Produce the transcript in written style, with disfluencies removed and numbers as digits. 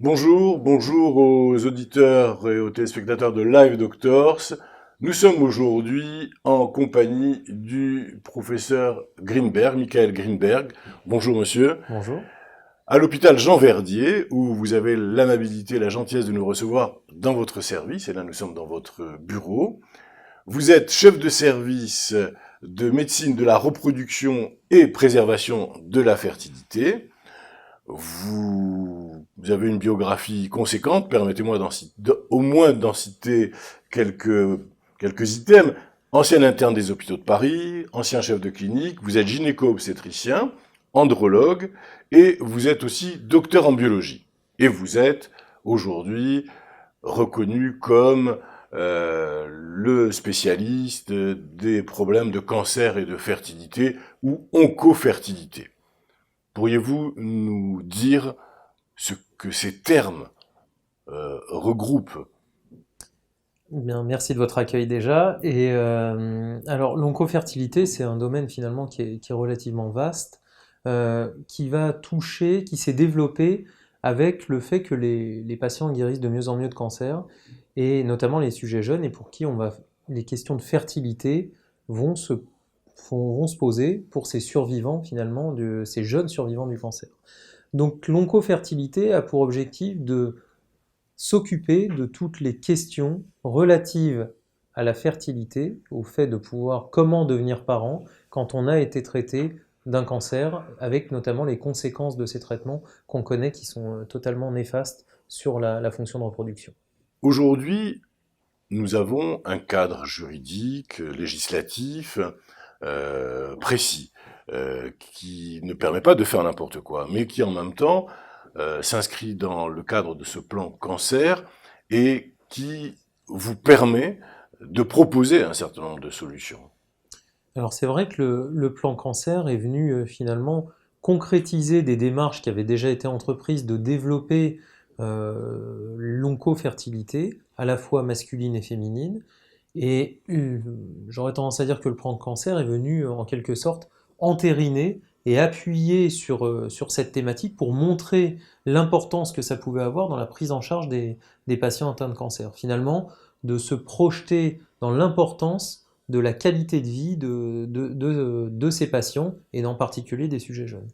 Bonjour aux auditeurs et aux téléspectateurs de Live Doctors. Nous sommes aujourd'hui en compagnie du professeur Greenberg, Michael Greenberg. Bonjour monsieur. Bonjour. À l'hôpital Jean Verdier, où vous avez l'amabilité et la gentillesse de nous recevoir dans votre service, et là nous sommes dans votre bureau. Vous êtes chef de service de médecine de la reproduction et préservation de la fertilité. Vous avez une biographie conséquente, permettez-moi au moins d'en citer quelques items. Ancien interne des hôpitaux de Paris, ancien chef de clinique, vous êtes gynéco-obstétricien, andrologue, et vous êtes aussi docteur en biologie. Et vous êtes aujourd'hui reconnu comme le spécialiste des problèmes de cancer et de fertilité ou oncofertilité. Pourriez-vous nous dire ce que ces termes regroupent? Bien, merci de votre accueil déjà. Alors, l'oncofertilité, c'est un domaine finalement qui est relativement vaste, qui va toucher, qui s'est développé avec le fait que les patients guérissent de mieux en mieux de cancer, et notamment les sujets jeunes, et pour qui les questions de fertilité vont vont se poser pour ces survivants finalement, ces jeunes survivants du cancer. Donc, l'oncofertilité a pour objectif de s'occuper de toutes les questions relatives à la fertilité, au fait de pouvoir comment devenir parent quand on a été traité d'un cancer, avec notamment les conséquences de ces traitements qu'on connaît qui sont totalement néfastes sur la fonction de reproduction. Aujourd'hui, nous avons un cadre juridique, législatif, précis, qui ne permet pas de faire n'importe quoi, mais qui en même temps s'inscrit dans le cadre de ce plan cancer et qui vous permet de proposer un certain nombre de solutions. Alors c'est vrai que le plan cancer est venu finalement concrétiser des démarches qui avaient déjà été entreprises de développer l'oncofertilité, à la fois masculine et féminine. Et j'aurais tendance à dire que le plan cancer est venu en quelque sorte entériner et appuyer sur cette thématique pour montrer l'importance que ça pouvait avoir dans la prise en charge des patients atteints de cancer. Finalement, de se projeter dans l'importance de la qualité de vie de ces patients, et en particulier des sujets jeunes.